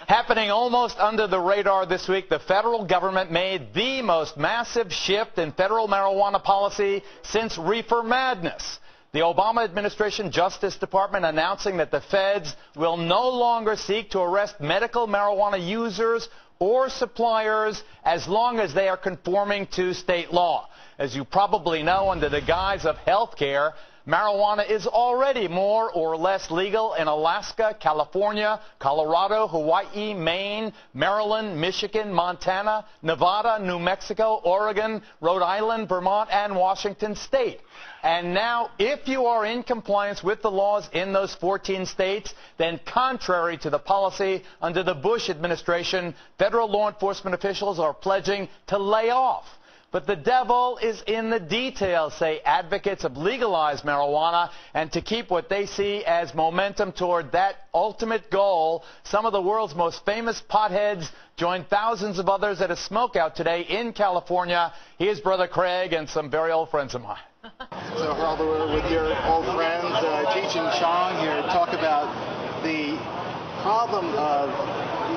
Happening almost under the radar this week, the federal government made the most massive shift in federal marijuana policy since reefer madness. The Obama administration Justice Department announcing that the feds will no longer seek to arrest medical marijuana users or suppliers as long as they are conforming to state law. As you probably know, under the guise of health care, marijuana is already more or less legal in Alaska, California, Colorado, Hawaii, Maine, Maryland, Michigan, Montana, Nevada, New Mexico, Oregon, Rhode Island, Vermont, and Washington State. And now, if you are in compliance with the laws in those 14 states, then contrary to the policy under the Bush administration, federal law enforcement officials are pledging to lay off. But the devil is in the details, say advocates of legalized marijuana, and to keep what they see as momentum toward that ultimate goal, some of the world's most famous potheads joined thousands of others at a smokeout today in California. Here's Brother Craig and some very old friends of mine. So, Geraldo, we're with your old friends, Cheech and Chong here, to talk about the problem of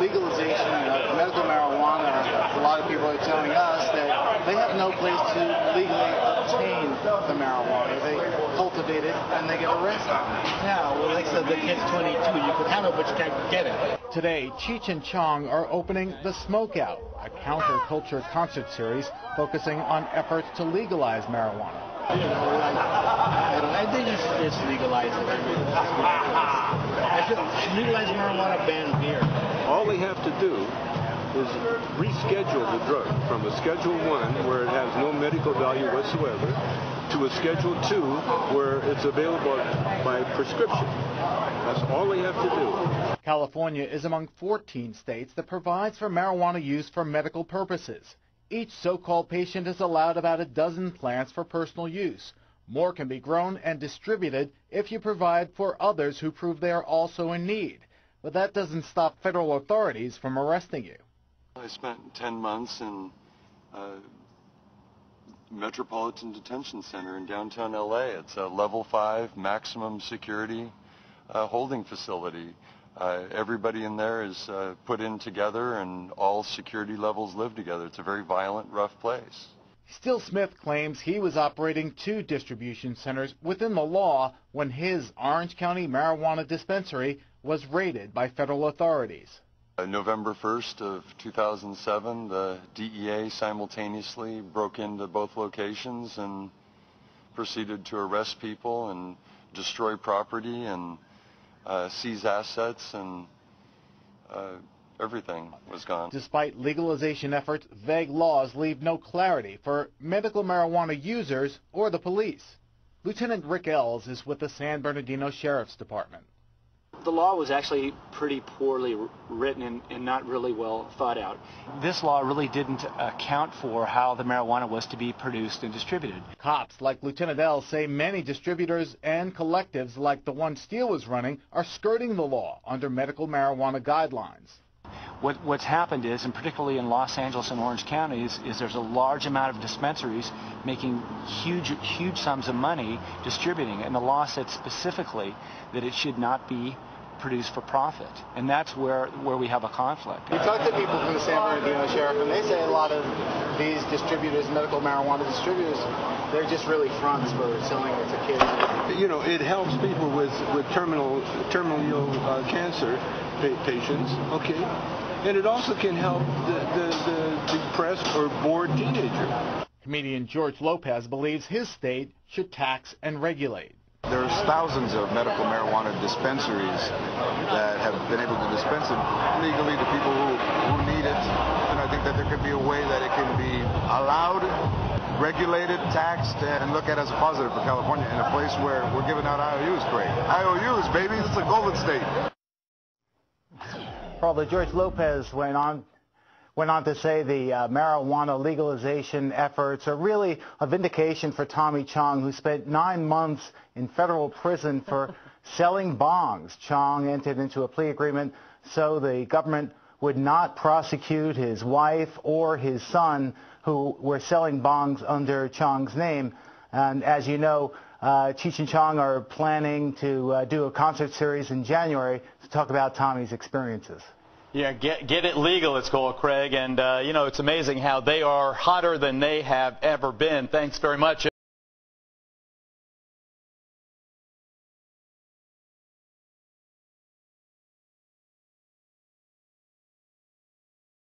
legalization of medical marijuana. A lot of people are telling us that they have no place to legally obtain the marijuana. They cultivate it and they get arrested. Yeah, well, like I said, the kid's 22. You could have it, but you can't get it. Today, Cheech and Chong are opening The Smokeout, a counterculture concert series focusing on efforts to legalize marijuana. You know, I think it's legalized. I should legalize marijuana, ban beer. All they have to do is reschedule the drug from a Schedule 1, where it has no medical value whatsoever, to a Schedule 2, where it's available by prescription. That's all they have to do. California is among 14 states that provides for marijuana use for medical purposes. Each so-called patient is allowed about a dozen plants for personal use. More can be grown and distributed if you provide for others who prove they are also in need. But that doesn't stop federal authorities from arresting you. I spent 10 months in Metropolitan Detention Center in downtown LA. It's a level 5 maximum security holding facility. Everybody in there is put in together, and all security levels live together. It's a very violent, rough place. Steele Smith claims he was operating 2 distribution centers within the law when his Orange County marijuana dispensary was raided by federal authorities. November 1st of 2007, the DEA simultaneously broke into both locations and proceeded to arrest people and destroy property and seize assets, and everything was gone. Despite legalization efforts, vague laws leave no clarity for medical marijuana users or the police. Lieutenant Rick Ells is with the San Bernardino Sheriff's Department. The law was actually pretty poorly written and not really well thought out. This law really didn't account for how the marijuana was to be produced and distributed. Cops like Lieutenant Ells say many distributors and collectives like the one Steele was running are skirting the law under medical marijuana guidelines. What's happened is, and particularly in Los Angeles and Orange counties, is there's a large amount of dispensaries making huge sums of money distributing, and the law said specifically that it should not be produced for profit, and that's where we have a conflict. We talked to people from the San Bernardino Sheriff, and they say a lot of these distributors, medical marijuana distributors, they're just really fronts for selling it to kids. You know, it helps people with terminal cancer patients, okay? And it also can help the depressed or bored teenager. Comedian George Lopez believes his state should tax and regulate. There's thousands of medical marijuana dispensaries that have been able to dispense it legally to people who need it. And I think that there could be a way that it can be allowed, regulated, taxed, and looked at as a positive for California in a place where we're giving out IOUs. Great. IOUs, baby. It's a golden state. Although George Lopez went on to say the marijuana legalization efforts are really a vindication for Tommy Chong, who spent 9 months in federal prison for selling bongs. Chong entered into a plea agreement so the government would not prosecute his wife or his son, who were selling bongs under Chong's name. And as you know, Cheech and Chong are planning to do a concert series in January to talk about Tommy's experiences. Yeah, get it legal, it's called, Craig. And, you know, it's amazing how they are hotter than they have ever been. Thanks very much.